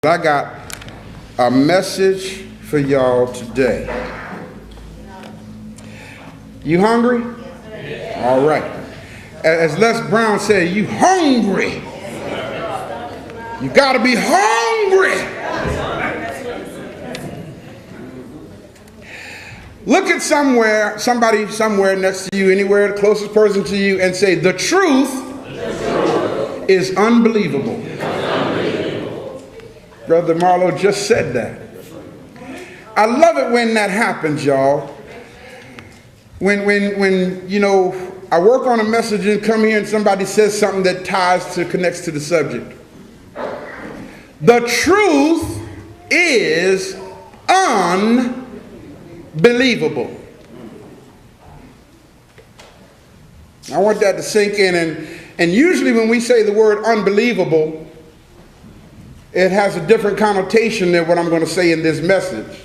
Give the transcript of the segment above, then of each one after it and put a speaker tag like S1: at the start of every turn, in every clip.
S1: I got a message for y'all today. You hungry? All right. As Les Brown said, you hungry. You got to be hungry. Look at somebody somewhere next to you, anywhere, the closest person to you, and say, the truth is unbelievable. Brother Marlowe just said that. I love it when that happens, y'all. When you know, I work on a message and come here and somebody says something that connects to the subject. The truth is unbelievable. I want that to sink in, and usually when we say the word unbelievable, it has a different connotation than what I'm going to say in this message.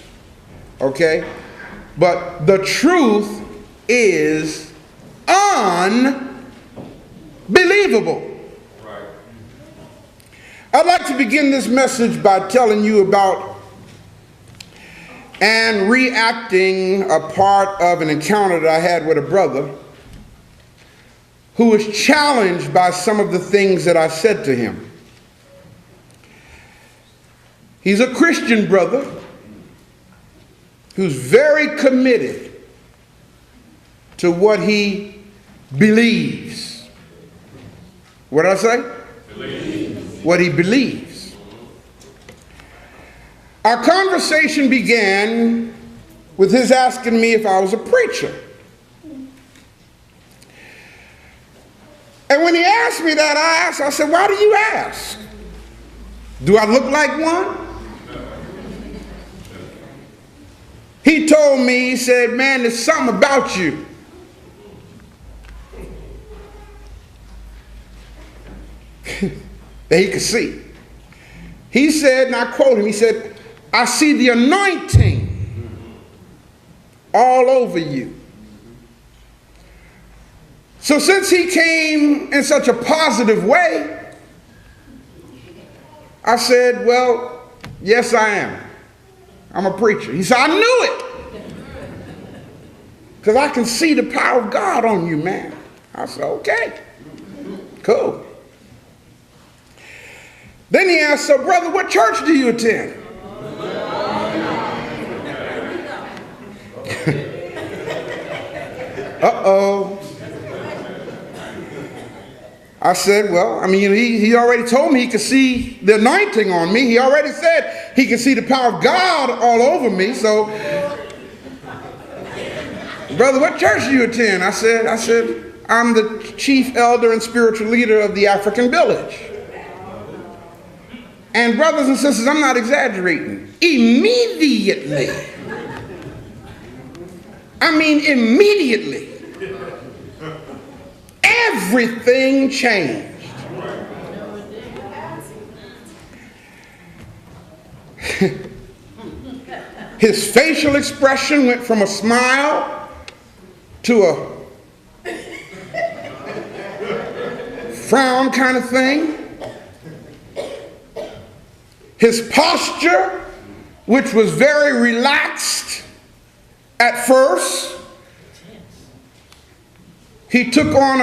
S1: Okay? But the truth is unbelievable. Right. I'd like to begin this message by telling you about and reacting a part of an encounter that I had with a brother who was challenged by some of the things that I said to him. He's a Christian brother who's very committed to what he believes. What did I say? Believes. What he believes. Our conversation began with his asking me if I was a preacher. And when he asked me that, I said, why do you ask? Do I look like one? He told me, he said, man, there's something about you. That he could see. He said, and I quote him, he said, I see the anointing all over you. So since he came in such a positive way, I said, well, yes, I am. I'm a preacher. He said, I knew it. Because I can see the power of God on you, man. I said, okay, cool. Then he asked, so brother, what church do you attend? Uh-oh. I said, well, I mean, he already told me he could see the anointing on me. He already said he could see the power of God all over me. So, brother, what church do you attend? I said, I'm the chief elder and spiritual leader of the African village. And brothers and sisters, I'm not exaggerating. Immediately. I mean, immediately. Everything changed. His facial expression went from a smile to a frown kind of thing. His posture, which was very relaxed at first, he took on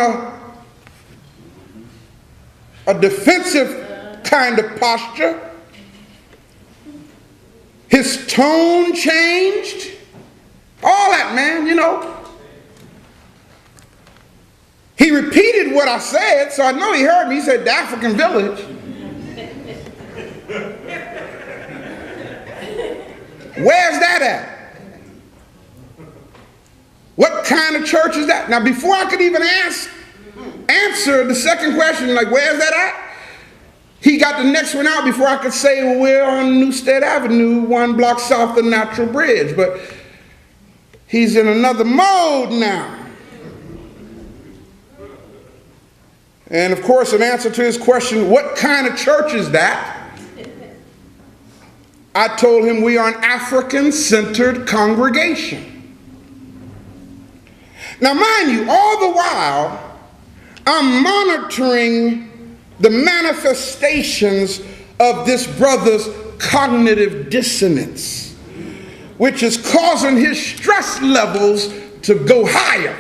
S1: a defensive kind of posture. His tone changed. All that, man, you know. He repeated what I said, so I know he heard me. He said, the African village. Where's that at? What kind of church is that? Now, before I could even answer the second question, like, where's that at? He got the next one out before I could say, well, we're on Newstead Avenue, 1 block south of Natural Bridge. But he's in another mode now. And, of course, in answer to his question, what kind of church is that? I told him we are an African-centered congregation. Now, mind you, all the while, I'm monitoring the manifestations of this brother's cognitive dissonance, which is causing his stress levels to go higher.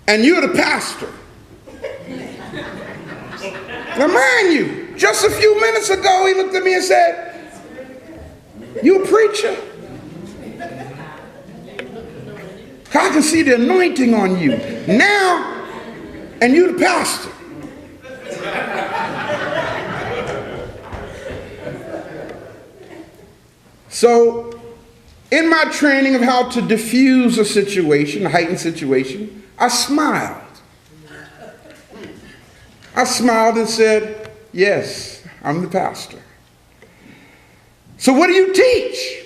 S1: And you're the pastor. Now mind you, just a few minutes ago he looked at me and said, "You a preacher? I can see the anointing on you now, and you the pastor." So in my training of how to diffuse a situation, a heightened situation, I smiled. I smiled and said, "Yes, I'm the pastor." "So what do you teach?"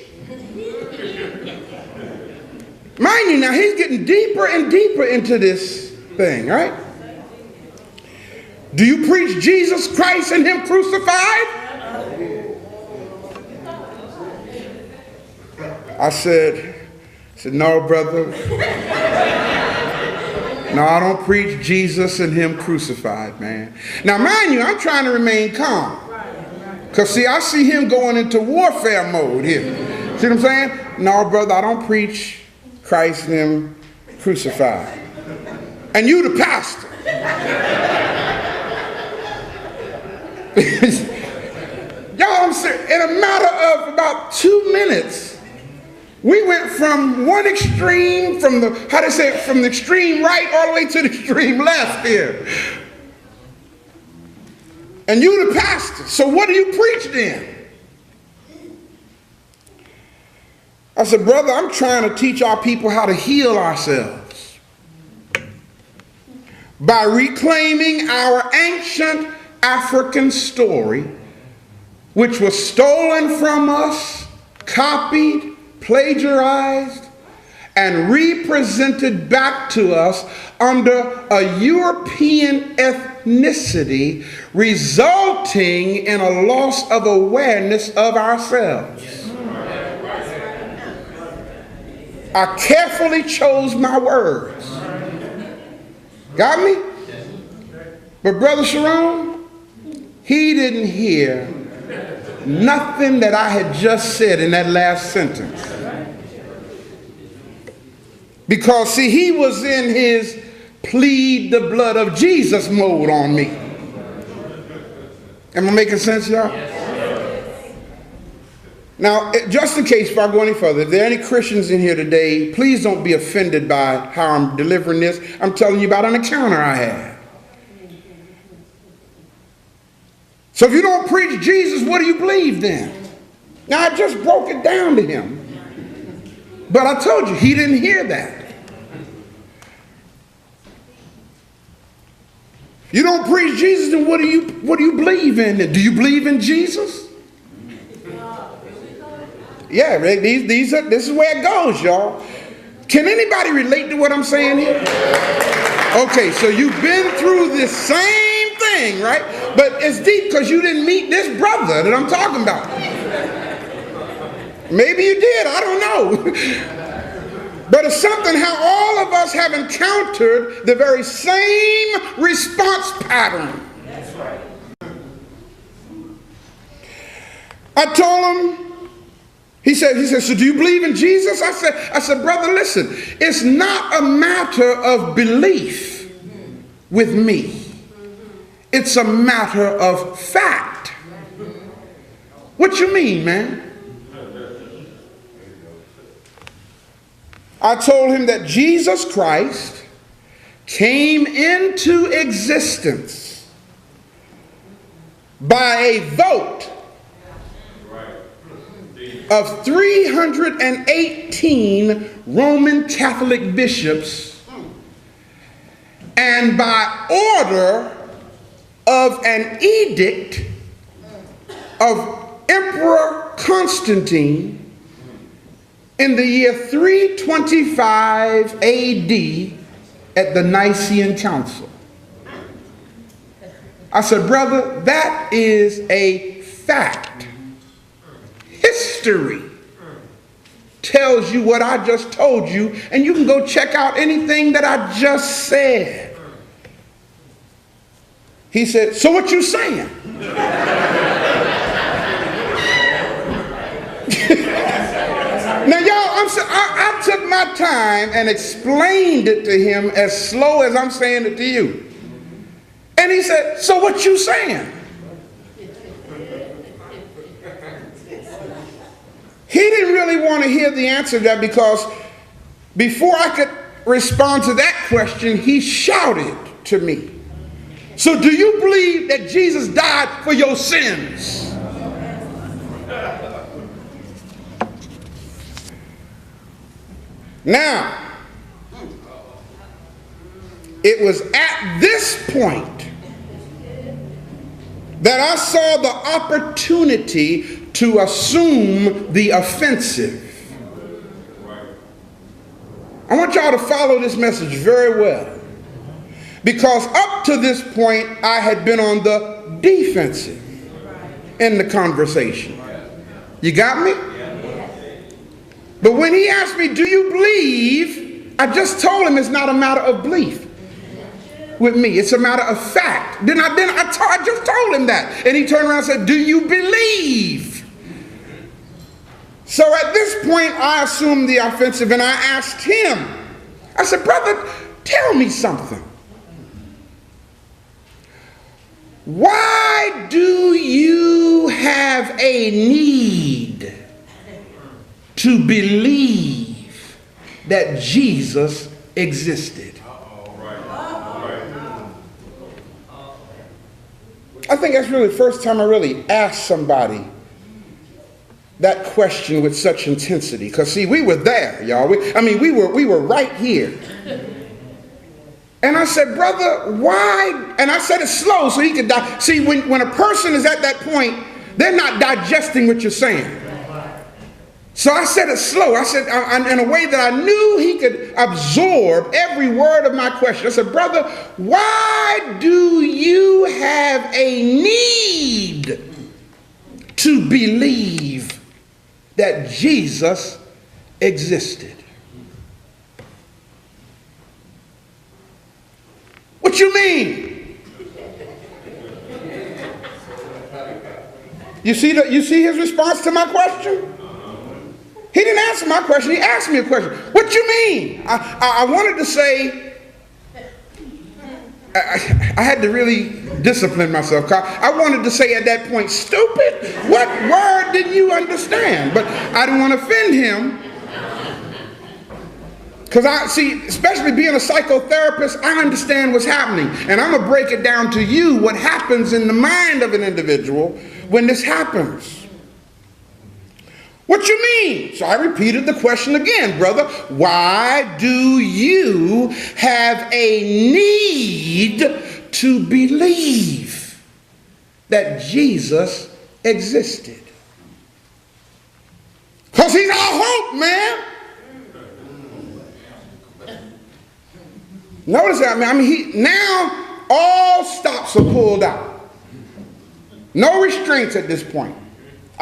S1: Mind you, now he's getting deeper and deeper into this thing, right? "Do you preach Jesus Christ and him crucified?" I said, "No, brother. No, I don't preach Jesus and him crucified, man." Now, mind you, I'm trying to remain calm. Because, see, I see him going into warfare mode here. See what I'm saying? "No, brother, I don't preach Christ and him crucified. And you the pastor." Y'all, I'm serious. In a matter of about 2 minutes, we went from one extreme, from the extreme right all the way to the extreme left here. "And you the pastor, so what do you preach then?" I said, "Brother, I'm trying to teach our people how to heal ourselves by reclaiming our ancient African story, which was stolen from us, copied, plagiarized, and represented back to us under a European ethnicity, resulting in a loss of awareness of ourselves." I carefully chose my words. Got me? But Brother Sharon, he didn't hear nothing that I had just said in that last sentence. Because, see, he was in his plead the blood of Jesus mode on me. Am I making sense, y'all? Now, just in case before I go any further, if there are any Christians in here today, please don't be offended by how I'm delivering this. I'm telling you about an encounter I had. So if you don't preach Jesus, what do you believe then? Now, I just broke it down to him. But I told you, he didn't hear that. You don't preach Jesus, then what do you believe in? Do you believe in Jesus? Yeah, this is where it goes, y'all. Can anybody relate to what I'm saying here? Okay, so you've been through this same thing, right? But it's deep because you didn't meet this brother that I'm talking about. Maybe you did, I don't know. But it's something how all of us have encountered the very same response pattern. That's right. I told him, he said, "So do you believe in Jesus?" I said, "Brother, listen, it's not a matter of belief with me. It's a matter of fact." "What you mean, man?" I told him that Jesus Christ came into existence by a vote of 318 Roman Catholic bishops and by order of an edict of Emperor Constantine in the year 325 AD at the Nicene Council. I said, "Brother, that is a fact. History tells you what I just told you, and you can go check out anything that I just said." He said, so what you saying? Now, y'all, I took my time and explained it to him as slow as I'm saying it to you. And he said, so what you saying? He didn't really want to hear the answer to that, because before I could respond to that question, he shouted to me, so do you believe that Jesus died for your sins? Now, it was at this point that I saw the opportunity to assume the offensive. I want y'all to follow this message very well, because up to this point I had been on the defensive in the conversation. You got me? But when he asked me, do you believe? I just told him it's not a matter of belief with me. It's a matter of fact. I just told him that. And he turned around and said, do you believe? So at this point, I assumed the offensive, and I asked him, I said, brother, tell me something. Why do you have a need to believe that Jesus existed? I think that's really the first time I really asked somebody that question with such intensity. Because see, we were there, y'all. We were right here. And I said, brother, why? And I said it slow so he could die. See, when a person is at that point, they're not digesting what you're saying. So I said it slow. I said in a way that I knew he could absorb every word of my question. I said, brother, why do you have a need to believe that Jesus existed? What you mean? You see his response to my question? He didn't answer my question. He asked me a question. What you mean? I wanted to say, I had to really discipline myself. I wanted to say at that point, stupid? What word didn't you understand? But I didn't want to offend him. Because especially being a psychotherapist, I understand what's happening. And I'm going to break it down to you what happens in the mind of an individual when this happens. What you mean? So I repeated the question again, brother. Why do you have a need to believe that Jesus existed? Because he's our hope, man. Notice that, man. Now all stops are pulled out. No restraints at this point.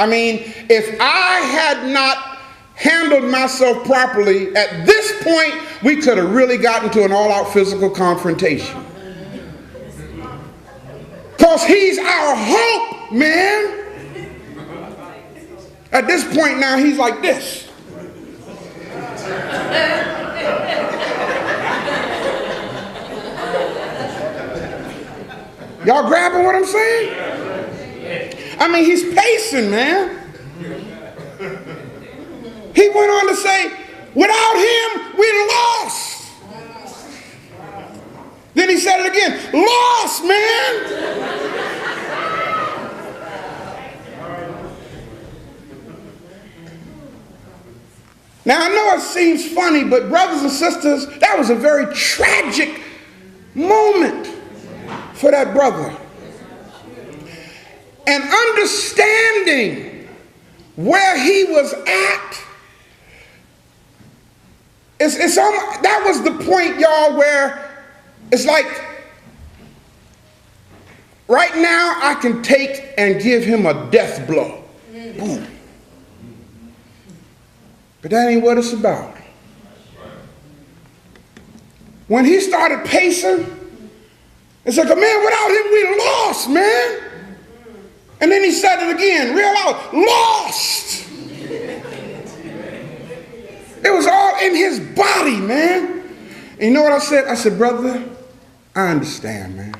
S1: If I had not handled myself properly, at this point, we could have really gotten to an all-out physical confrontation. Because he's our hope, man. At this point now, he's like this. Y'all grabbing what I'm saying? He's pacing, man. He went on to say, without him, we lost. Then he said it again, lost, man. Now, I know it seems funny, but brothers and sisters, that was a very tragic moment for that brother. And understanding where he was at, that was the point, y'all, where it's like, right now I can take and give him a death blow. Boom. But that ain't what it's about. When he started pacing, It's like, man, without him, we lost, man. And then he said it again, real loud, lost. It was all in his body, man. And you know what I said? I said, brother, I understand, man.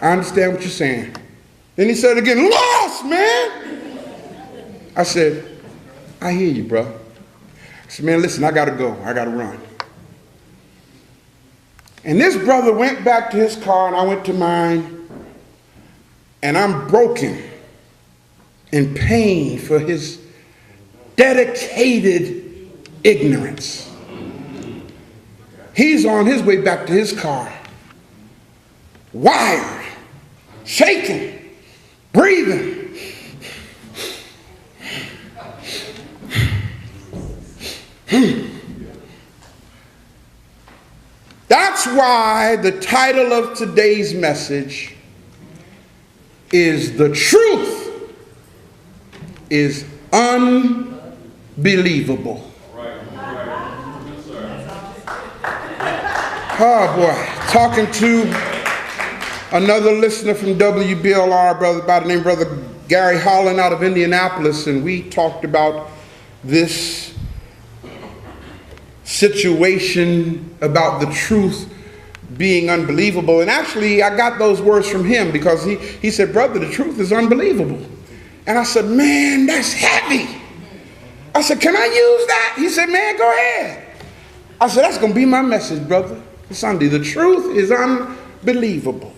S1: I understand what you're saying. Then he said it again, lost, man. I said, I hear you, bro. I said, man, listen, I got to go. I got to run. And this brother went back to his car and I went to mine. And I'm broken in pain for his dedicated ignorance. He's on his way back to his car, wired, shaking, breathing. That's why the title of today's message is "The Truth is Unbelievable." Oh boy, talking to another listener from WBLR, brother by the name of Brother Gary Holland out of Indianapolis, and we talked about this situation about the truth being unbelievable. And actually, I got those words from him because he said, brother, the truth is unbelievable. And I said, man, that's heavy. I said, can I use that? He said, man, go ahead. I said, that's going to be my message, brother, for Sunday. The truth is unbelievable.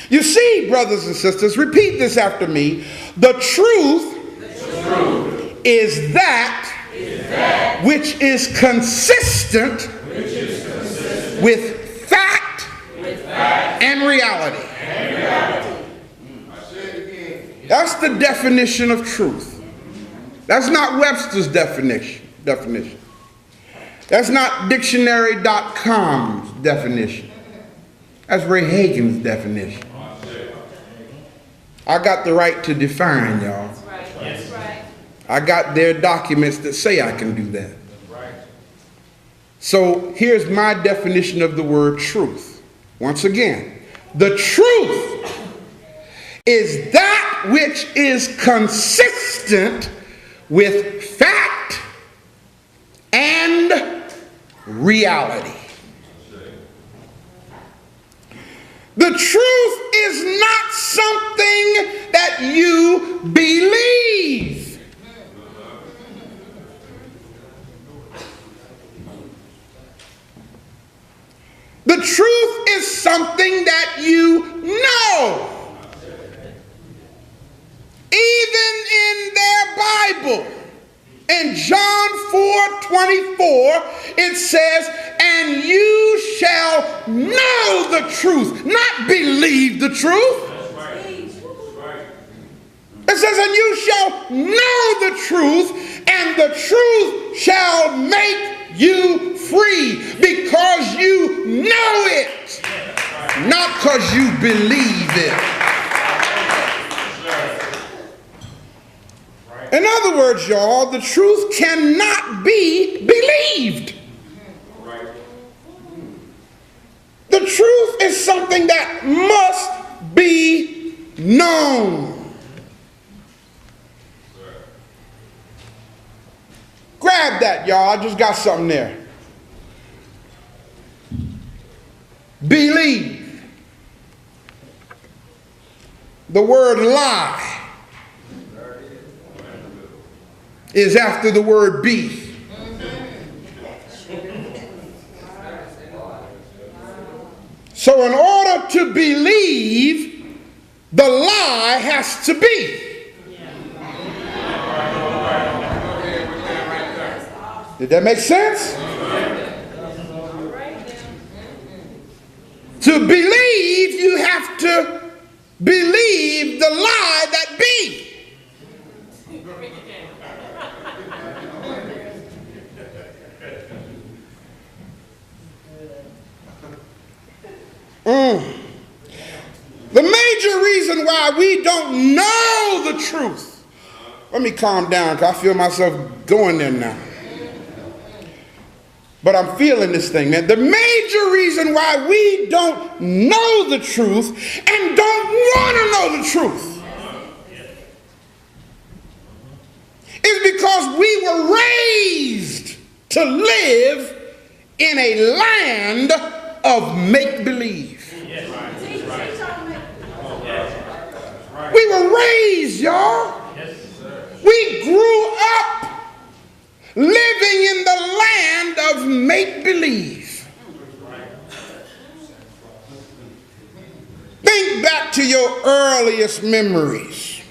S1: You see, brothers and sisters, repeat this after me. The truth is that which is consistent with fact and reality. That's the definition of truth. That's not Webster's definition. That's not dictionary.com's definition. That's Ray Hagins' definition. I got the right to define, y'all.
S2: That's right.
S1: I got their documents that say I can do that. So here's my definition of the word truth. Once again, the truth is that which is consistent with fact and reality. The truth is not something that you believe. The truth is something that you know. Even in their Bible, in John 4:24, it says, and you shall know the truth, not believe the truth. It says, and you shall know the truth, and the truth shall make you free, because you know it, not because you believe it. In other words, y'all, the truth cannot be believed. The truth is something that must be known. Grab that, y'all. I just got something there. Believe. The word lie is after the word be. So in order to believe, the lie has to be. Did that make sense? To believe, you have to believe the lie that be. The major reason why we don't know the truth. Let me calm down because I feel myself going there now. but I'm feeling this thing, man. The major reason why we don't know the truth and don't want to know the truth is because we were raised to live in a land of make-believe. We were raised, y'all. We grew up living in the land of make-believe. Think back to your earliest memories.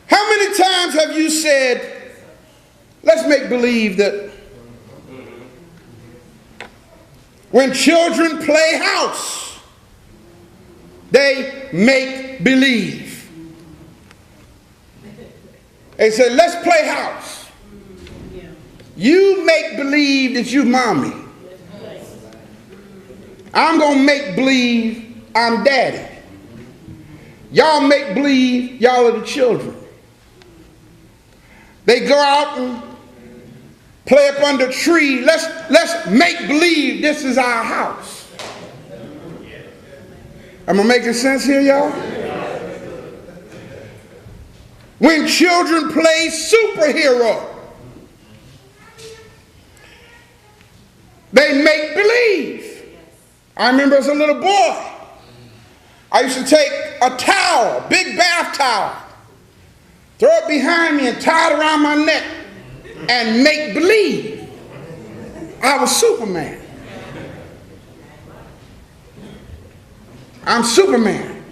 S1: How many times have you said, let's make believe that when children play house, they make believe. They said, let's play house. You make believe that you mommy. I'm going to make believe I'm daddy. Y'all make believe y'all are the children. They go out and play up under a tree. Let's make believe this is our house. Am I making sense here, y'all? When children play superhero, they make believe. I remember as a little boy, I used to take a towel, big bath towel, throw it behind me and tie it around my neck and make believe I was Superman. I'm Superman.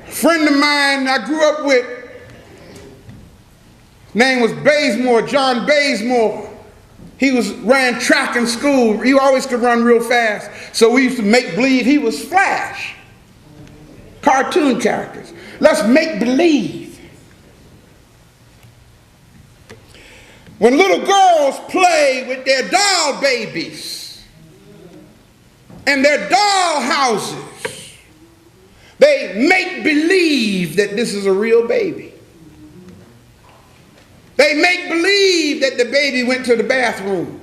S1: A friend of mine I grew up with, name was Bazemore, John Bazemore. He ran track in school. He always could run real fast. So we used to make believe he was Flash. Cartoon characters. Let's make believe. When little girls play with their doll babies and their doll houses, they make believe that this is a real baby. They make believe that the baby went to the bathroom.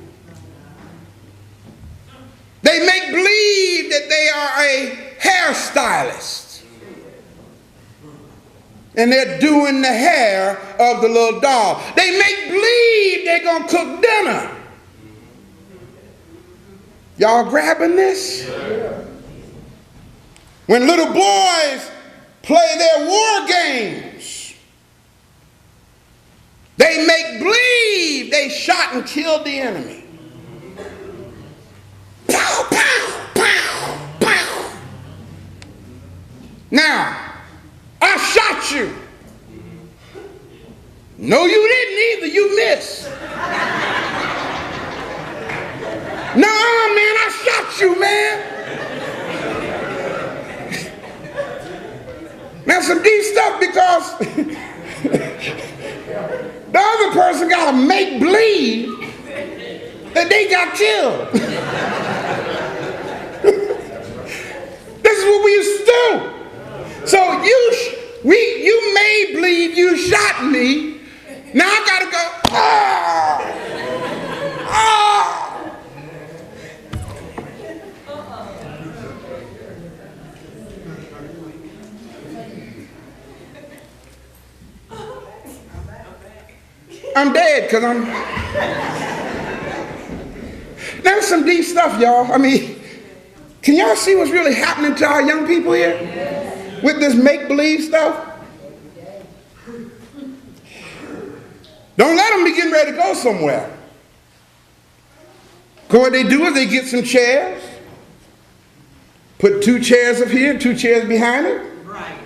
S1: They make believe that they are a hairstylist. And they're doing the hair of the little doll. They make believe they're going to cook dinner. Y'all grabbing this? Yeah. When little boys play their war games, they make believe they shot and killed the enemy. Pow, pow, pow, pow. Now, I shot you. No, you didn't either. You missed. No, man, I shot you, man. Now, some deep stuff because the other person got to make believe that they got killed. This is what we used to do. So you may believe you shot me. Now I got to go, ah, ah. I'm dead because I'm... There's some deep stuff, y'all. I mean, can y'all see what's really happening to our young people here? With this make-believe stuff? Don't let them be getting ready to go somewhere. Because what they do is they get some chairs, put 2 chairs up here, 2 chairs behind it. Right.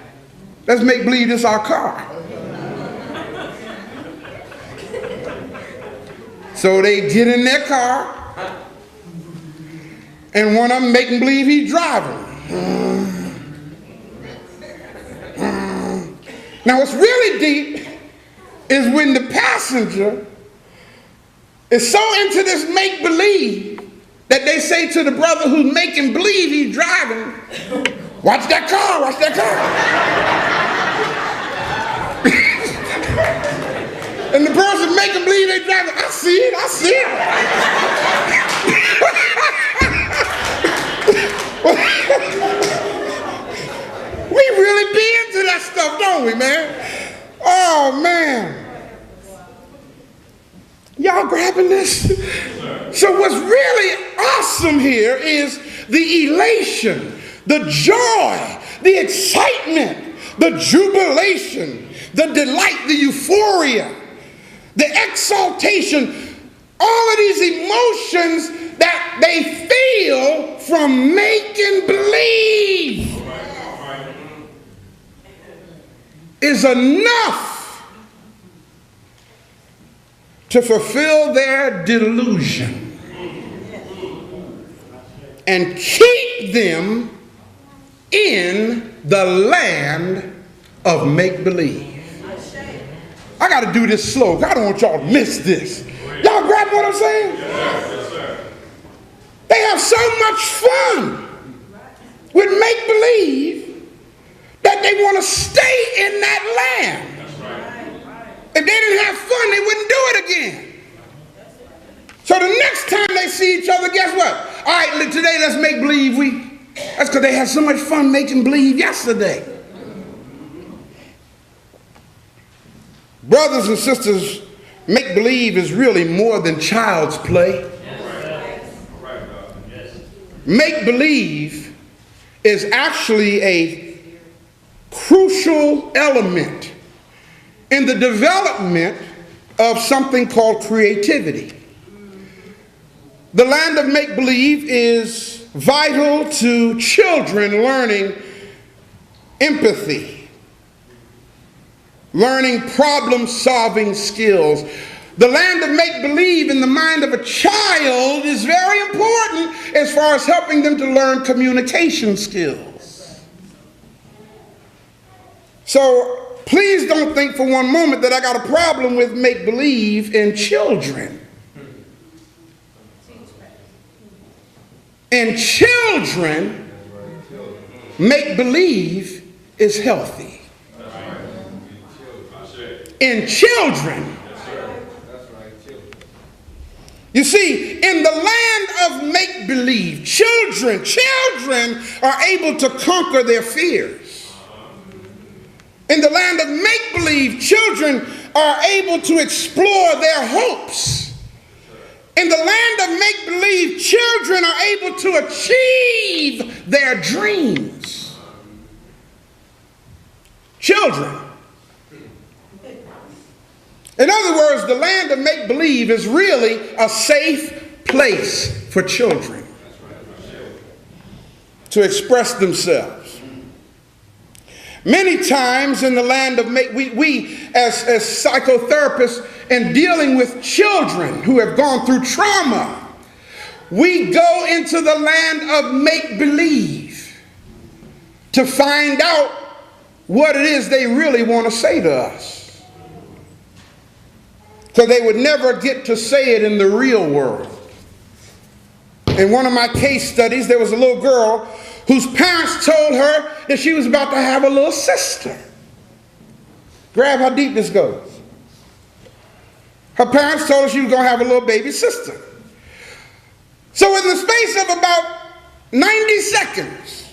S1: Let's make believe this is our car. So they get in their car, and one of them making believe he's driving. Now what's really deep is when the passenger is so into this make-believe that they say to the brother who's making believe he's driving, Watch that car, watch that car. And the person making believe they driving, I see it, I see it. We really be into that stuff, don't we, man? Oh, man. Y'all grabbing this? So what's really awesome here is the elation, the joy, the excitement, the jubilation, the delight, the euphoria, the exaltation, all of these emotions that they feel from making believe is enough to fulfill their delusion and keep them in the land of make-believe. I got to do this slow. I don't want y'all to miss this. Y'all grab what I'm saying?
S2: Yes, sir.
S1: They have so much fun with make-believe that they want to stay in that land. If they didn't have fun, they wouldn't do it again. So the next time they see each other, guess what? All right, today let's make believe that's because they had so much fun making believe yesterday. Brothers and sisters, make believe is really more than child's play. Make believe is actually a crucial element in the development of something called creativity. The land of make-believe is vital to children learning empathy, learning problem-solving skills. The land of make-believe in the mind of a child is very important as far as helping them to learn communication skills. So, please don't think for one moment that I got a problem with make-believe in children. In children, make-believe is healthy. In children, you see, in the land of make-believe, children are able to conquer their fears. In the land of make-believe, children are able to explore their hopes. In the land of make-believe, children are able to achieve their dreams. Children. In other words, the land of make-believe is really a safe place for children to express themselves. Many times in the land of we as psychotherapists in dealing with children who have gone through trauma, we go into the land of make-believe to find out what it is they really want to say to us. Because they would never get to say it in the real world. In one of my case studies, there was a little girl whose parents told her that she was about to have a little sister. Grab how deep this goes. Her parents told her she was going to have a little baby sister. So in the space of about 90 seconds,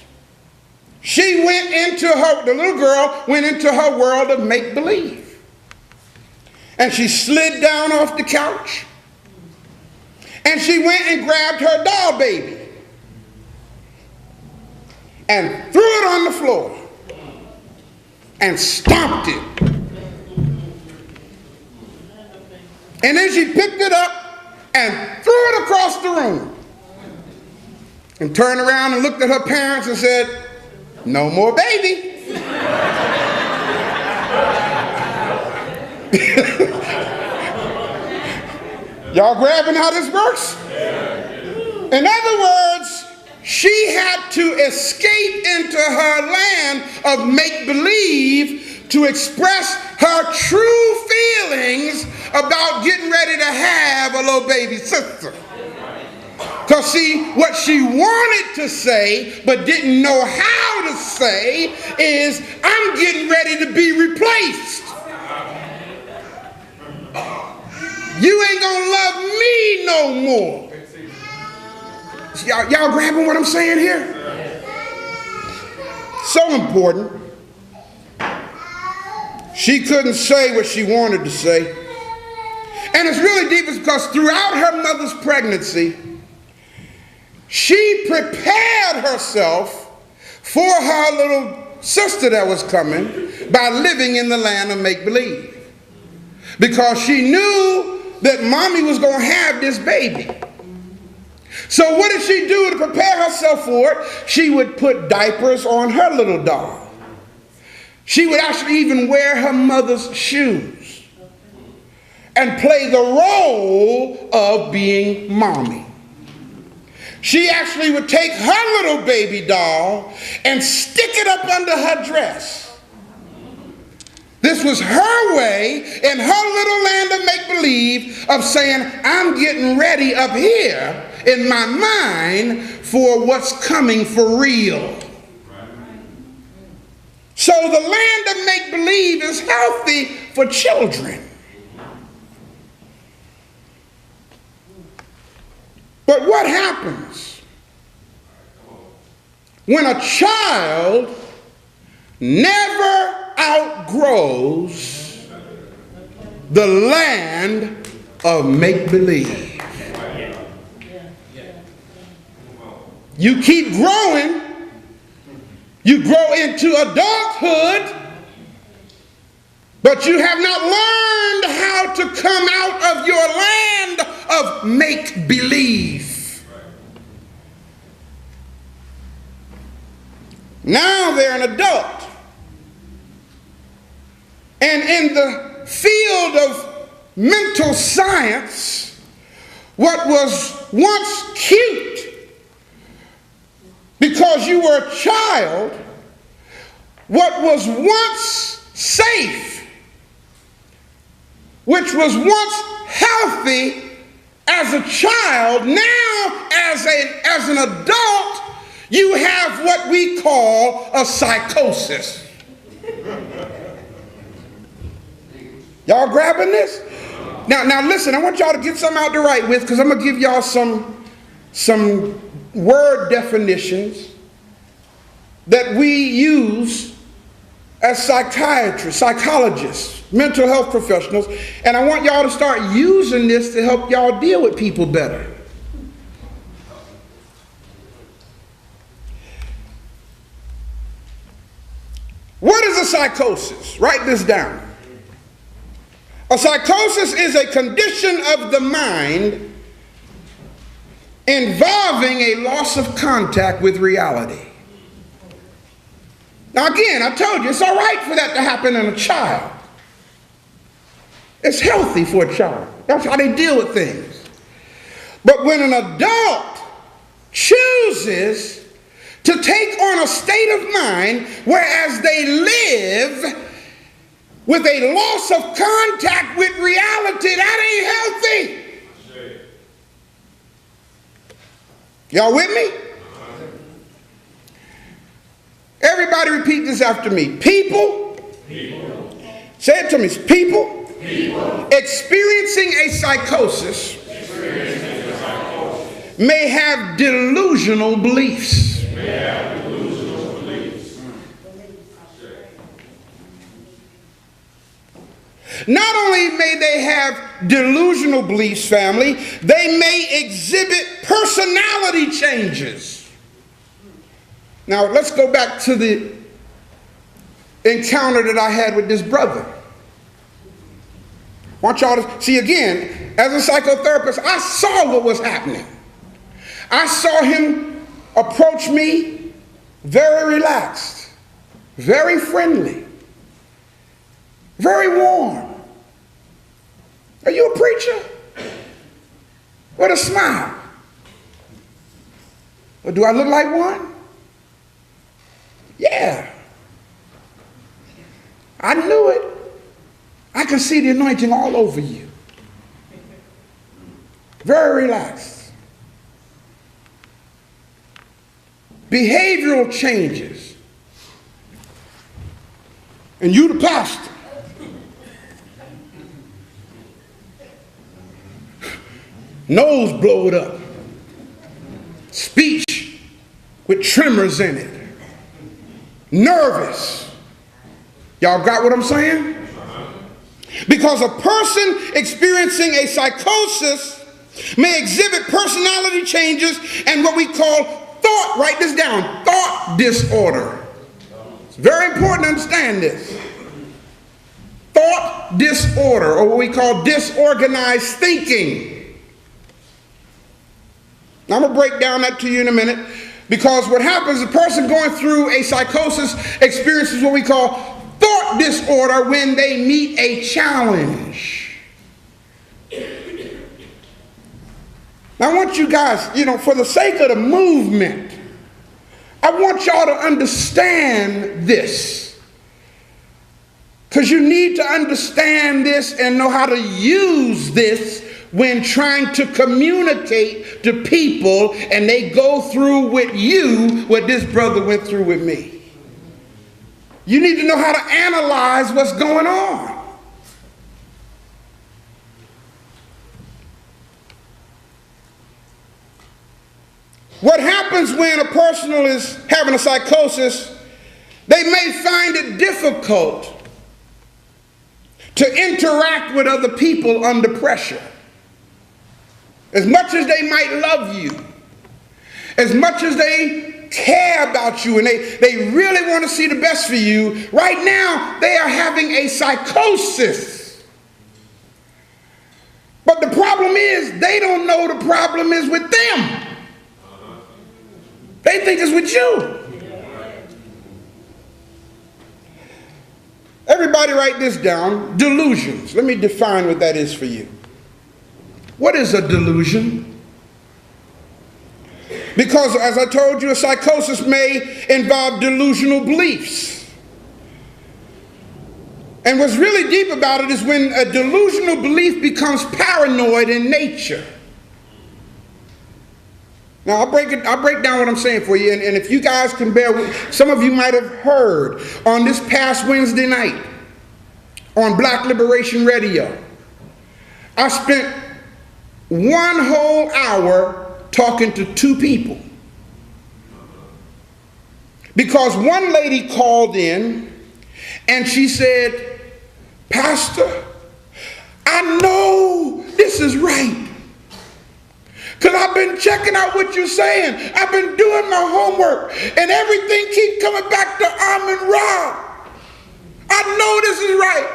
S1: the little girl went into her world of make-believe. And she slid down off the couch. And she went and grabbed her doll baby. And threw it on the floor. And stomped it. And then she picked it up and threw it across the room. And turned around and looked at her parents and said, "No more baby." Y'all grabbing how this works? In other words, she had to escape into her land of make-believe to express her true feelings about getting ready to have a little baby sister. Because see, what she wanted to say but didn't know how to say is, I'm getting ready to be replaced. You ain't gonna love me no more. Y'all grabbing what I'm saying here? So important. She couldn't say what she wanted to say. And it's really deep because throughout her mother's pregnancy, she prepared herself for her little sister that was coming by living in the land of make-believe. Because she knew that mommy was going to have this baby. So what did she do to prepare herself for it? She would put diapers on her little doll. She would actually even wear her mother's shoes and play the role of being mommy. She actually would take her little baby doll and stick it up under her dress. This was her way in her little land of make-believe of saying, I'm getting ready up here in my mind for what's coming for real. So the land of make-believe is healthy for children. But what happens when a child never outgrows the land of make-believe? You keep growing. You grow into adulthood, but you have not learned how to come out of your land of make-believe. Now they're an adult. And in the field of mental science, what was once cute because you were a child, what was once safe, which was once healthy as a child, now as an adult, you have what we call a psychosis. Y'all grabbing this? Now listen, I want y'all to get something out to write with, because I'm going to give y'all some word definitions that we use as psychiatrists, psychologists, mental health professionals, and I want y'all to start using this to help y'all deal with people better. What is a psychosis? Write this down. A psychosis is a condition of the mind involving a loss of contact with reality. Now again, I told you, it's all right for that to happen in a child. It's healthy for a child. That's how they deal with things. But when an adult chooses to take on a state of mind whereas they live with a loss of contact with reality, that ain't healthy. Y'all with me? Everybody repeat this after me. People. Say it to me. People. Experiencing a psychosis may have delusional beliefs. Not only may they have delusional beliefs, family, they may exhibit personality changes. Now, let's go back to the encounter that I had with this brother. I want y'all to see again, as a psychotherapist, I saw what was happening. I saw him approach me very relaxed, very friendly, very warm. Are you a preacher? With a smile. Or do I look like one? Yeah. I knew it. I can see the anointing all over you. Very relaxed. behavioral changes. And you the pastor. Nose blowed up. Speech with tremors in it. Nervous. Y'all got what I'm saying? Because a person experiencing a psychosis may exhibit personality changes and what we call thought, write this down, thought disorder. It's very important to understand this. Thought disorder, or what we call disorganized thinking. Now, I'm going to break down that to you in a minute, because what happens, a person going through a psychosis experiences what we call thought disorder when they meet a challenge. Now, I want you guys, for the sake of the movement, I want y'all to understand this. Because you need to understand this and know how to use this when trying to communicate to people and they go through with you what this brother went through with me. You need to know how to analyze what's going on. What happens when a person is having a psychosis, they may find it difficult to interact with other people under pressure. As much as they might love you, as much as they care about you and they really want to see the best for you, right now they are having a psychosis. But the problem is they don't know the problem is with them. They think it's with you. Everybody write this down. Delusions. Let me define what that is for you. What is a delusion? Because, as I told you, a psychosis may involve delusional beliefs. And what's really deep about it is when a delusional belief becomes paranoid in nature. Now, I'll break down what I'm saying for you, and if you guys can bear with, some of you might have heard on this past Wednesday night on Black Liberation Radio, I spent 1 whole hour talking to 2 people. Because one lady called in and she said, "Pastor, I know this is right. Because I've been checking out what you're saying. I've been doing my homework. And everything keeps coming back to Amun Ra. I know this is right.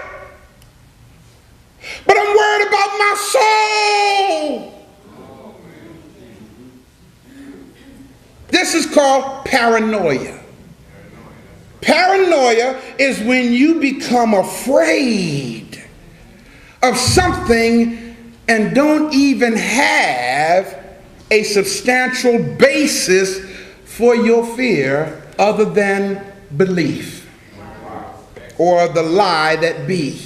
S1: But I'm worried about my soul." This is called paranoia. Paranoia is when you become afraid of something and don't even have a substantial basis for your fear other than belief or the lie that be.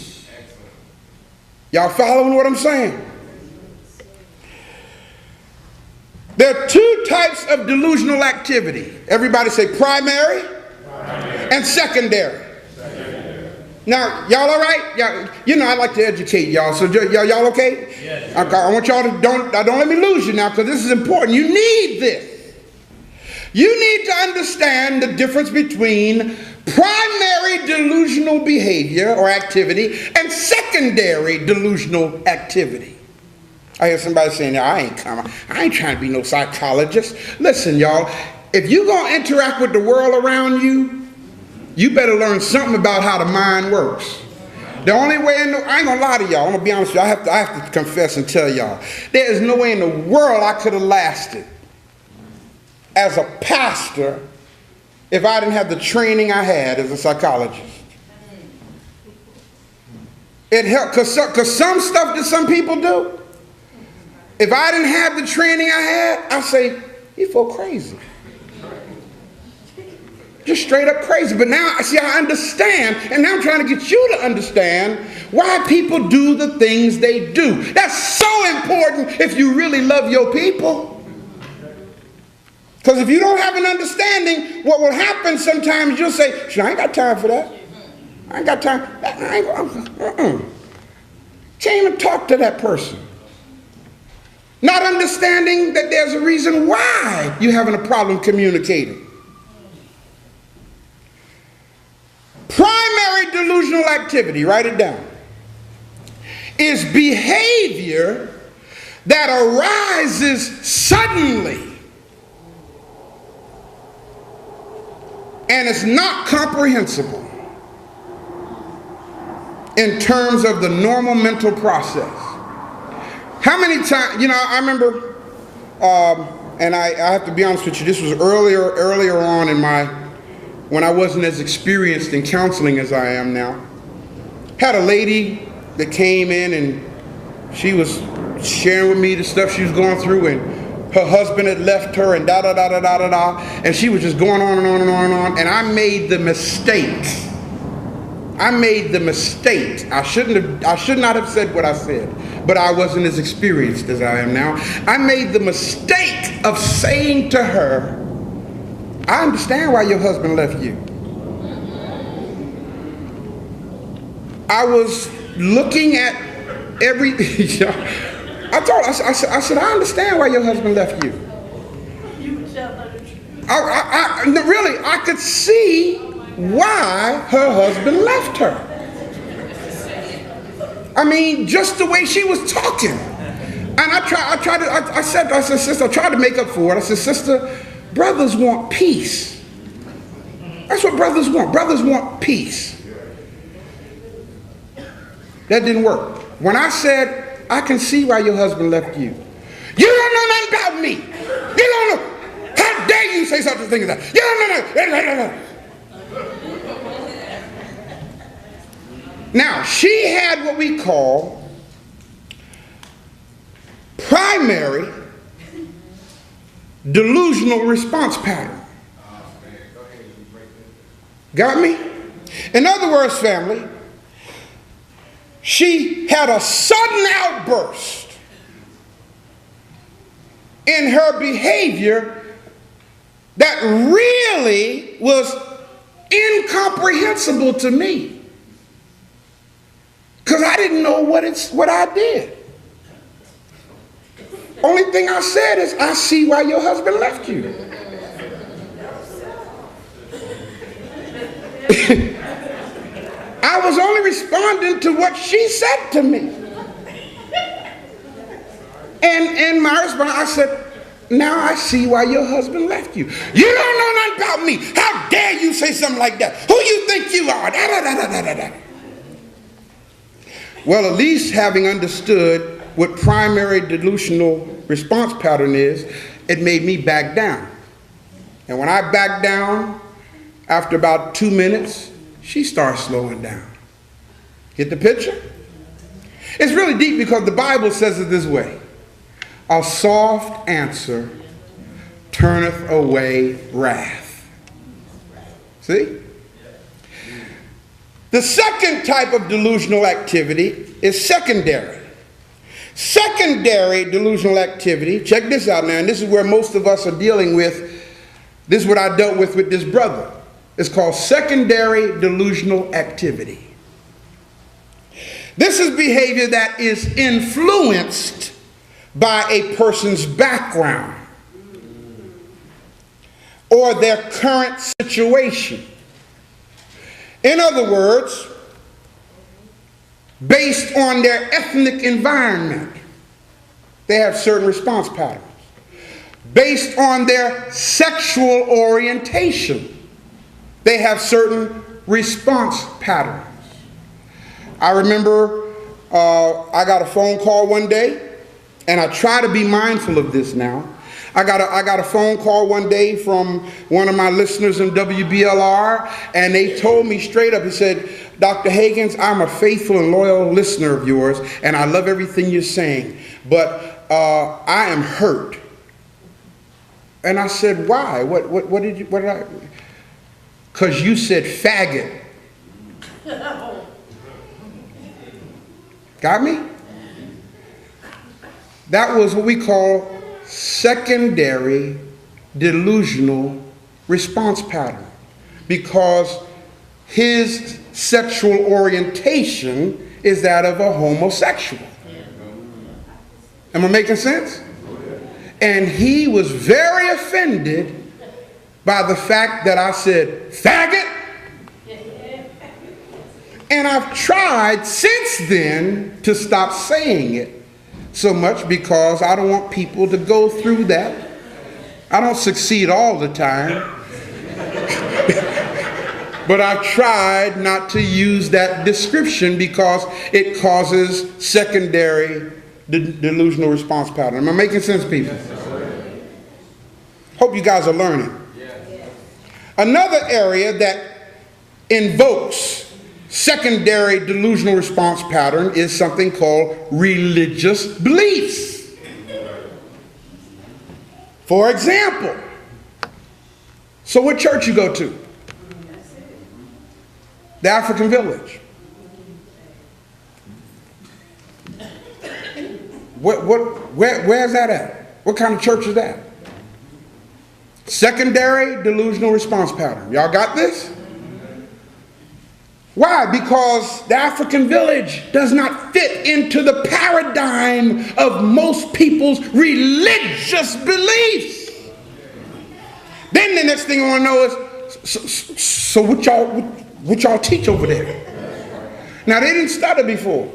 S1: Y'all following what I'm saying? There are 2 types of delusional activity. Everybody say primary and secondary. Now, y'all all right? Y'all, I like to educate y'all. So y'all okay? Yes. I want y'all to don't let me lose you now, because this is important. You need this. You need to understand the difference between primary delusional behavior or activity and secondary delusional activity. I hear somebody saying, I ain't trying to be no psychologist. Listen, y'all, if you're going to interact with the world around you, you better learn something about how the mind works. The only way I ain't gonna lie to y'all, I'm gonna be honest with you, I have to confess and tell y'all, there is no way in the world I could have lasted as a pastor if I didn't have the training I had as a psychologist. It helped, because some stuff that some people do, if I didn't have the training I had, I'd say, you feel crazy. Just straight up crazy. But now, see, I understand, and now I'm trying to get you to understand why people do the things they do. That's so important if you really love your people. Because if you don't have an understanding, what will happen sometimes, you'll say, I ain't got time for that. I ain't got time. Can't even talk to that person. Not understanding that there's a reason why you're having a problem communicating. Primary delusional activity, write it down, is behavior that arises suddenly and is not comprehensible in terms of the normal mental process. How many times, I remember, and I have to be honest with you, this was earlier on in when I wasn't as experienced in counseling as I am now. Had a lady that came in and she was sharing with me the stuff she was going through, and her husband had left her and da-da-da-da-da-da-da, and she was just going on and on and on and on, and I made the mistake. I should not have said what I said, but I wasn't as experienced as I am now. I made the mistake of saying to her, I understand why your husband left you. I was looking at everything. I said, I understand why your husband left you. Really, I could see why her husband left her. I mean, just the way she was talking. And I said, sister, I tried to make up for it. I said, sister, brothers want peace. That's what brothers want. Brothers want peace. That didn't work. When I said, I can see why your husband left you. You don't know nothing about me. You don't know. How dare you say such a thing as that? You don't know nothing. Now, she had what we call primary delusional response pattern. Got me? In other words, family, she had a sudden outburst in her behavior that really was incomprehensible to me. Because I didn't know what I did. Only thing I said is, I see why your husband left you. I was only responding to what she said to me. And my response, I said, now I see why your husband left you. You don't know nothing about me. How dare you say something like that? Who you think you are? Da, da, da, da, da, da. Well, at least having understood what primary delusional response pattern is, it made me back down. And when I backed down, after about 2 minutes, she starts slowing down. Get the picture? It's really deep because the Bible says it this way. A soft answer turneth away wrath. See? The second type of delusional activity is secondary. Secondary delusional activity, check this out now, and this is where most of us are dealing with, this is what I dealt with this brother. It's called secondary delusional activity. This is behavior that is influenced by a person's background or their current situation. In other words, based on their ethnic environment, they have certain response patterns. Based on their sexual orientation, they have certain response patterns. I remember I got a phone call one day, and I try to be mindful of this now. I got a phone call one day from one of my listeners in WBLR, and they told me straight up, he said, Dr. Hagins, I'm a faithful and loyal listener of yours, and I love everything you're saying, but I am hurt. And I said, why? What did I? Because you said faggot. Got me? That was what we call secondary delusional response pattern because his sexual orientation is that of a homosexual. Am I making sense? And he was very offended by the fact that I said, faggot. And I've tried since then to stop saying it so much because I don't want people to go through that. I don't succeed all the time. But I've tried not to use that description because it causes secondary delusional response pattern. Am I making sense, people? Hope you guys are learning. Another area that invokes secondary delusional response pattern is something called religious beliefs. For example, so what church you go to? The African Village. Where's that at? What kind of church is that? Secondary delusional response pattern. Y'all got this? Why? Because the African Village does not fit into the paradigm of most people's religious beliefs. Then the next thing I want to know is, so what y'all teach over there? Now, they didn't study before.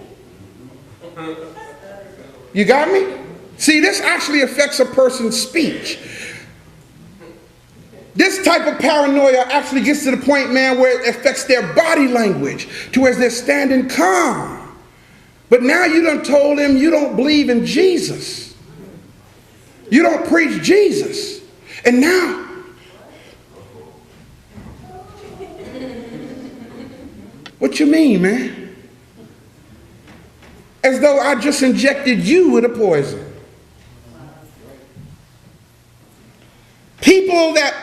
S1: You got me? See, this actually affects a person's speech. This type of paranoia actually gets to the point, man, where it affects their body language, to where they're standing calm. But now you done told them you don't believe in Jesus. You don't preach Jesus. And now, what you mean, man? As though I just injected you with a poison. People that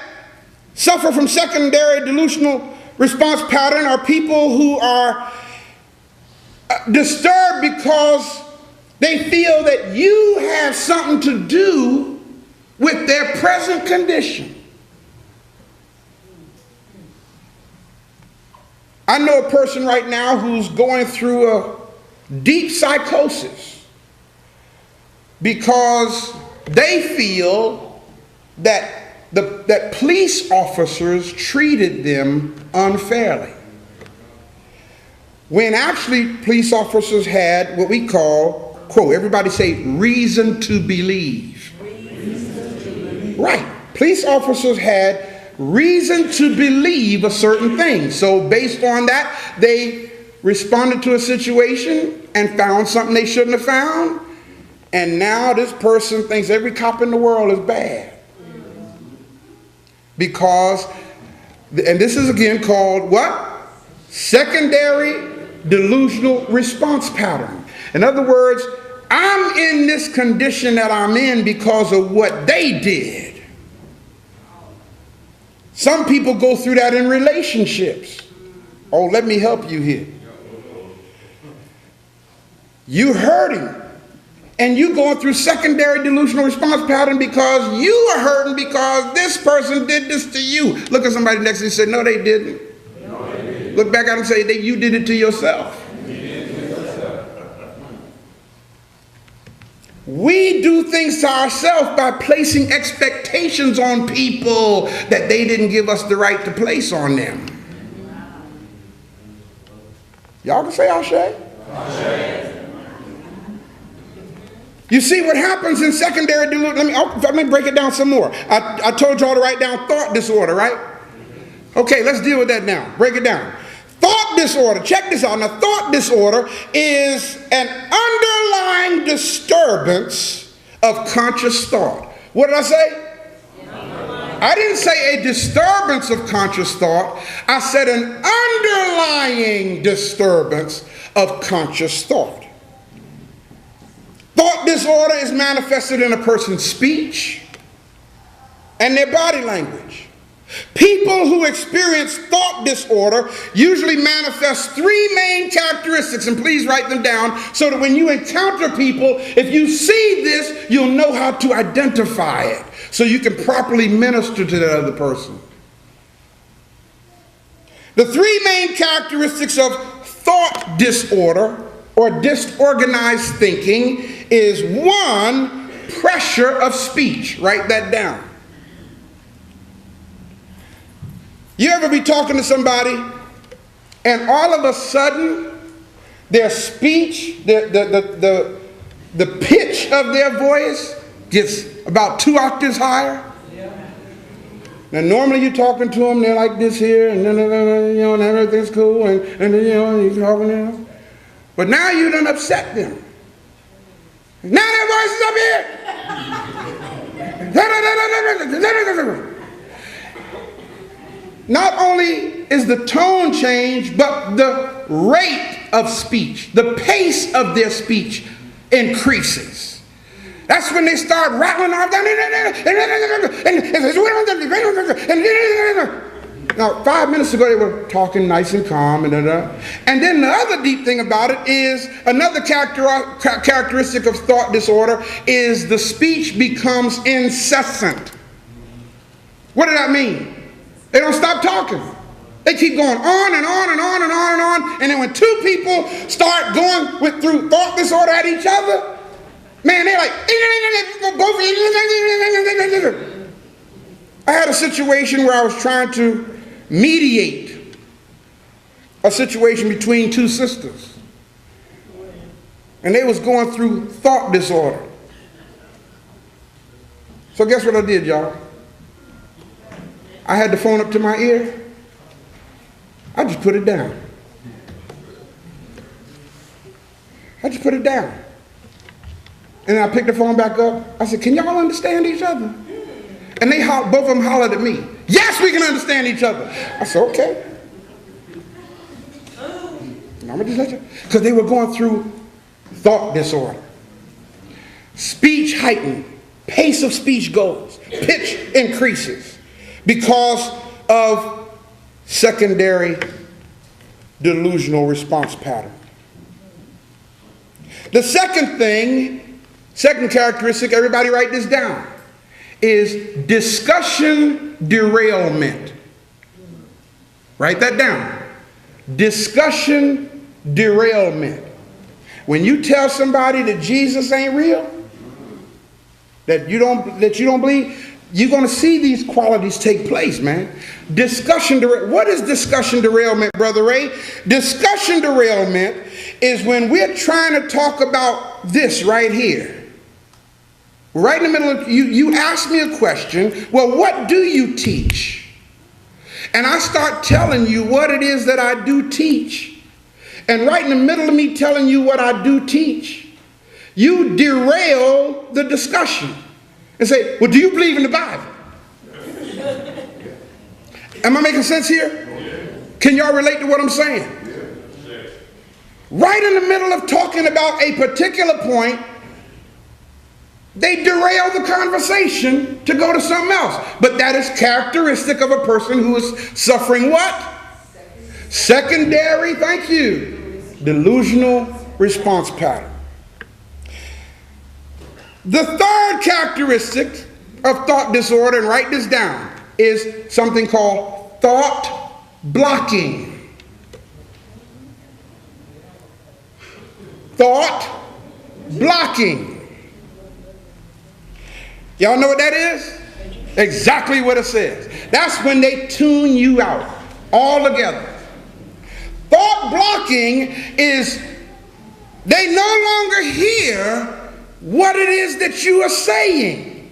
S1: suffer from secondary delusional response pattern are people who are disturbed because they feel that you have something to do with their present condition. I know a person right now who's going through a deep psychosis because they feel that that police officers treated them unfairly, when actually police officers had what we call, quote, everybody say, reason to believe. Right. Police officers had reason to believe a certain thing. So based on that, they responded to a situation and found something they shouldn't have found. And now this person thinks every cop in the world is bad. Because, and this is again called what? Secondary delusional response pattern. In other words, I'm in this condition that I'm in because of what they did. Some people go through that in relationships. Oh, let me help you here. You hurting. And you going through secondary delusional response pattern because you are hurting because this person did this to you. Look at somebody next to you and say, no, they didn't. No, they didn't. Look back at them and say, you did it to yourself. We do things to ourselves by placing expectations on people that they didn't give us the right to place on them. Y'all can say Ashe? Ashe. You see what happens in secondary delusion. Let me break it down some more. I told y'all to write down thought disorder, right? Okay, let's deal with that now. Break it down. Thought disorder, check this out. Now, thought disorder is an underlying disturbance of conscious thought. What did I say? I didn't say a disturbance of conscious thought. I said an underlying disturbance of conscious thought. Thought disorder is manifested in a person's speech and their body language. People who experience thought disorder usually manifest three main characteristics, and please write them down so that when you encounter people, if you see this, you'll know how to identify it. so you can properly minister to that other person. The three main characteristics of thought disorder or disorganized thinking is: one, pressure of speech. Write that down. You ever be talking to somebody and all of a sudden their speech, the pitch of their voice gets about 2 octaves higher? Now, normally you're talking to them, they're like this here, and and everything's cool, and you're talking to them. But now you done upset them. Now that voice is up here. Not only is the tone changed, but the rate of speech, the pace of their speech increases. That's when they start rattling off. Now, 5 minutes ago, they were talking nice and calm. And then the other deep thing about it is, another characteristic of thought disorder is the speech becomes incessant. What did that mean? They don't stop talking. They keep going on and on and on and on and on. And then when two people start going through thought disorder at each other, man, they're like, both. I had a situation where I was trying to mediate a situation between two sisters. And they was going through thought disorder. So guess what I did, y'all? I had the phone up to my ear. I just put it down. And then I picked the phone back up. I said, can y'all understand each other? And they both of them hollered at me. Yes, we can understand each other. I said, okay. I'm gonna just let you. Because they were going through thought disorder. Speech heightened. Pace of speech goes. Pitch increases. Because of secondary delusional response pattern. The second characteristic, everybody write this down, is discussion derailment. Write that down. Discussion derailment. When you tell somebody that Jesus ain't real, that you don't believe, you're going to see these qualities take place, man. What is discussion derailment, Brother Ray? Discussion derailment is when we're trying to talk about this right here. Right in the middle of, you ask me a question, well, what do you teach? And I start telling you what it is that I do teach. And right in the middle of me telling you what I do teach, you derail the discussion. And say, well, do you believe in the Bible? Am I making sense here? Can y'all relate to what I'm saying? Right in the middle of talking about a particular point, they derail the conversation to go to something else. But that is characteristic of a person who is suffering what? Secondary, thank you, delusional response pattern. The third characteristic of thought disorder, and write this down, is something called thought blocking. Thought blocking. Y'all know what that is? Exactly what it says. That's when they tune you out altogether. Thought blocking is they no longer hear what it is that you are saying.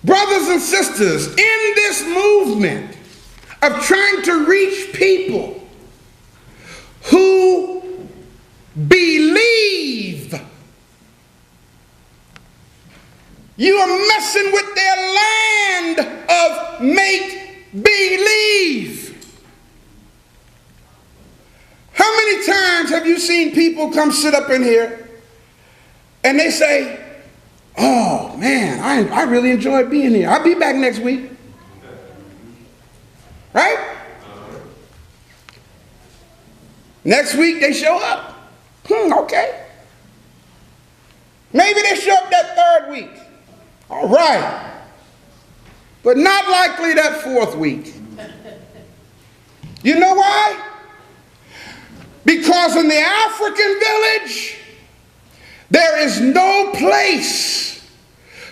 S1: Brothers and sisters, in this movement of trying to reach people who believe, you are messing with their land of make-believe. How many times have you seen people come sit up in here and they say, oh man, I really enjoyed being here. I'll be back next week. Right? Next week they show up. Okay. Maybe they show up that third week. All right. But not likely that 4th week. You know why? Because in the African village, there is no place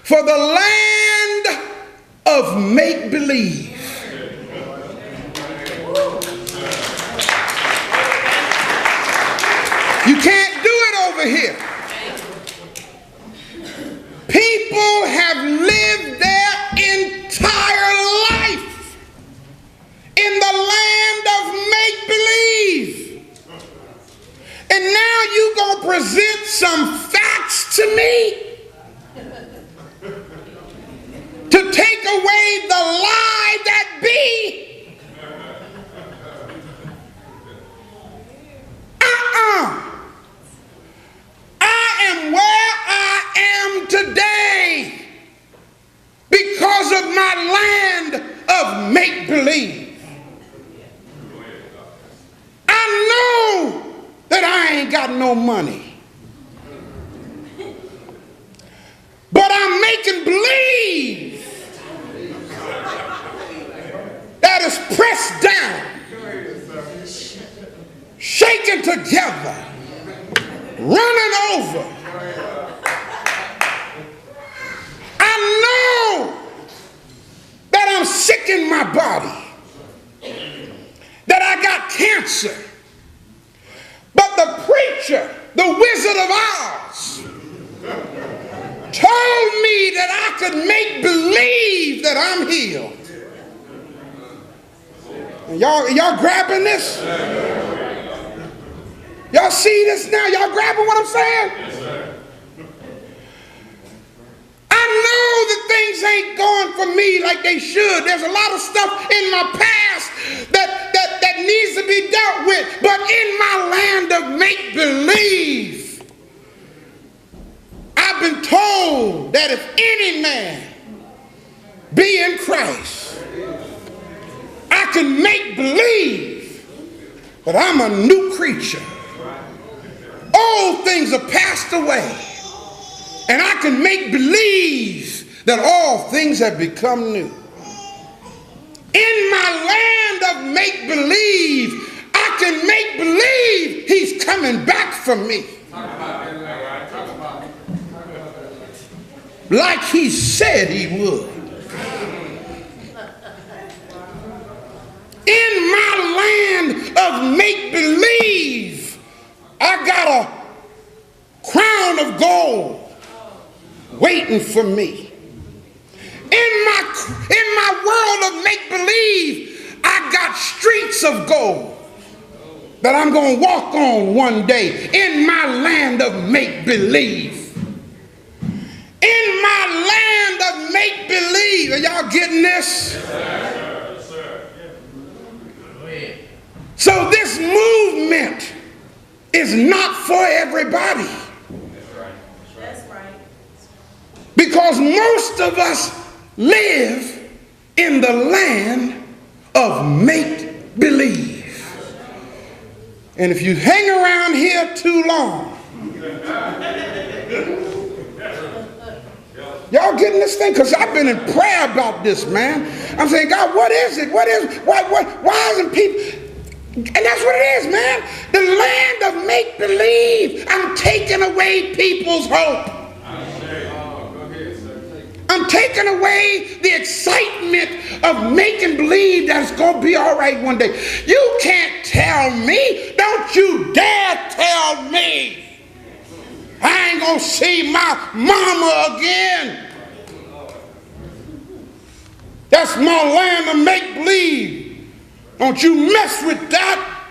S1: for the land of make-believe. You can't do it over here. People have lived their entire life in the land of make-believe. And now you're going to present some facts to me to take away the lie that be. I am where I am today because of my land of make-believe. I know that I ain't got no money, but I'm making believe that is pressed down, shaken together, running over. I know that I'm sick in my body, that I got cancer. But the preacher, the Wizard of Oz, told me that I could make believe that I'm healed. And y'all grabbing this? Y'all see this now? Y'all grabbing what I'm saying?
S2: Yes, sir.
S1: I know that things ain't going for me like they should. There's a lot of stuff in my past that needs to be dealt with. But in my land of make-believe, I've been told that if any man be in Christ, I can make believe that I'm a new creature. Old things are passed away, and I can make believe that all things have become new. In my land of make-believe, I can make believe he's coming back for me. Like he said he would. In my land of make-believe, I got a crown of gold waiting for me. In my world of make-believe, I got streets of gold that I'm going to walk on one day. In my land of make-believe. In my land of make-believe. Are y'all getting this?
S2: Yes, sir.
S1: So this movement is not for everybody.
S3: That's right.
S1: Because most of us live in the land of make-believe. And if you hang around here too long, y'all getting this thing? Because I've been in prayer about this, man. I'm saying, God, what is it? Why isn't people? And that's what it is, man. The land of make-believe. I'm taking away people's hope. I'm taking away the excitement of making believe that it's going to be all right one day. You can't tell me. Don't you dare tell me I ain't going to see my mama again. That's my land of make-believe. Don't you mess with that.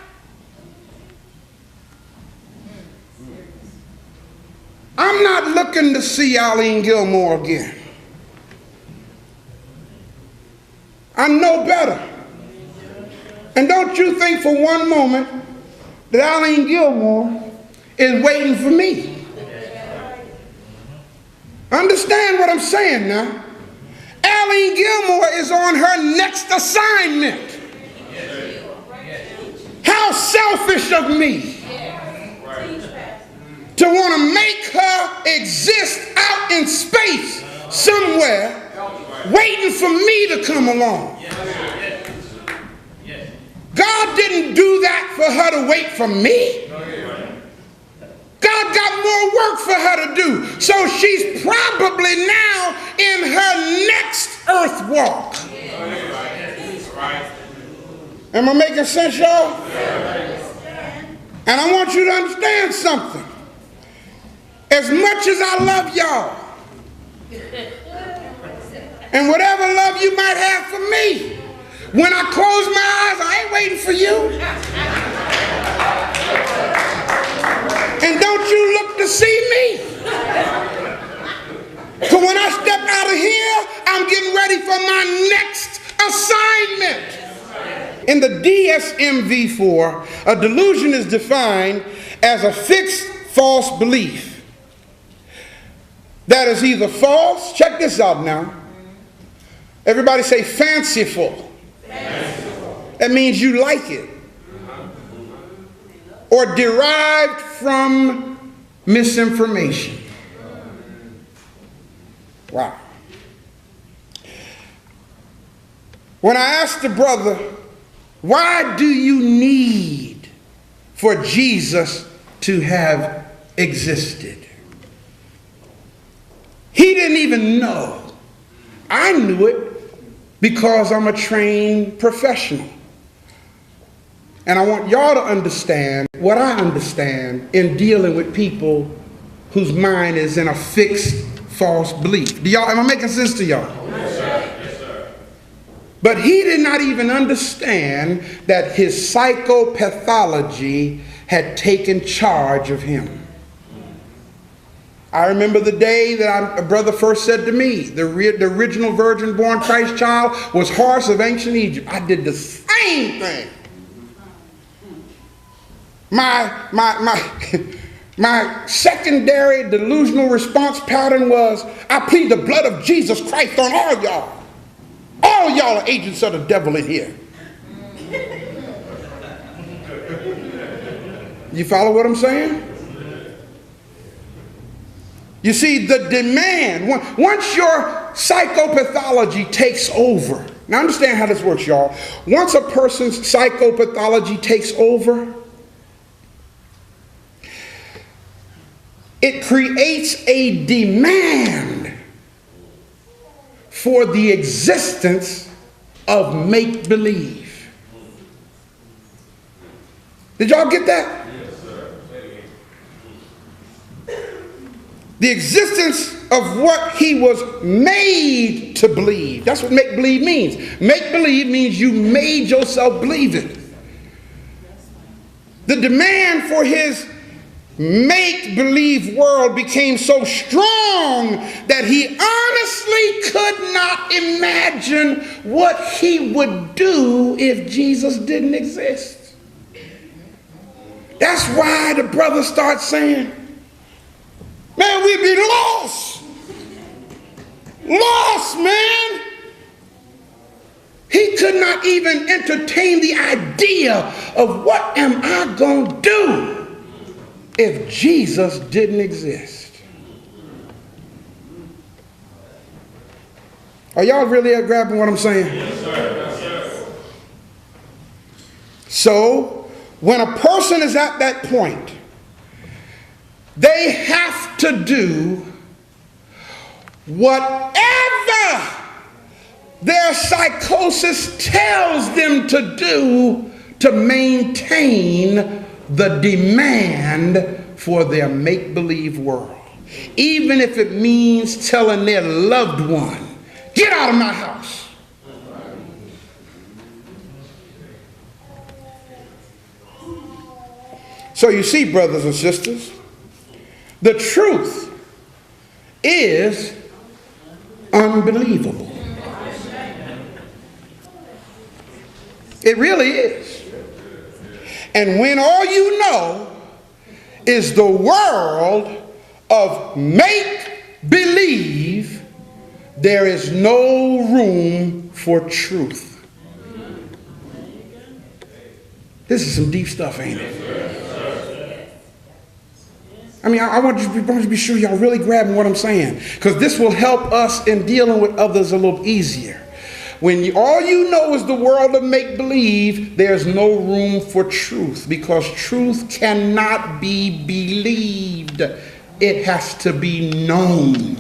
S1: I'm not looking to see Eileen Gilmore again. I know better. And don't you think for one moment that Eileen Gilmore is waiting for me. Understand what I'm saying now. Eileen Gilmore is on her next assignment. How selfish of me to want to make her exist out in space somewhere waiting for me to come along. God didn't do that for her to wait for me. God got more work for her to do. So she's probably now in her next earth walk. Am I making sense, y'all? And I want you to understand something. As much as I love y'all, and whatever love you might have for me, when I close my eyes, I ain't waiting for you. And don't you look to see me. Because when I step out of here, I'm getting ready for my next assignment. In the DSM-V4, a delusion is defined as a fixed false belief that is either false, check this out now. Everybody say fanciful. That means you like it. Or derived from misinformation. Wow. When I asked the brother, why do you need for Jesus to have existed? He didn't even know. I knew it because I'm a trained professional. And I want y'all to understand what I understand in dealing with people whose mind is in a fixed false belief. Am I making sense to y'all?
S2: Yes, sir. Yes, sir.
S1: But he did not even understand that his psychopathology had taken charge of him. I remember the day that a brother first said to me, the original virgin-born Christ child was Horus of ancient Egypt. I did the same thing. My secondary delusional response pattern was, I plead the blood of Jesus Christ on all y'all. All y'all are agents of the devil in here. You follow what I'm saying? You see, the demand, once your psychopathology takes over. Now understand how this works, y'all. Once a person's psychopathology takes over, it creates a demand for the existence of make-believe. Did y'all get that?
S2: Yes, sir.
S1: The existence of what he was made to believe. That's what make-believe means. Make-believe means you made yourself believe it. The demand for his make-believe world became so strong that he honestly could not imagine what he would do if Jesus didn't exist. That's why the brother starts saying, man, we'd be lost. Lost, man. He could not even entertain the idea of what am I going to do if Jesus didn't exist. Are y'all really grabbing what I'm saying?
S2: Yes, sir. Yes, sir.
S1: So, when a person is at that point, they have to do whatever their psychosis tells them to do to maintain the demand for their make-believe world. Even if it means telling their loved one, get out of my house. So you see, brothers and sisters, the truth is unbelievable. It really is. And when all you know is the world of make-believe, there is no room for truth. This is some deep stuff, ain't it? I mean, I want you to be sure y'all really grabbing what I'm saying, because this will help us in dealing with others a little easier. When all you know is the world of make-believe, there's no room for truth, because truth cannot be believed. It has to be known.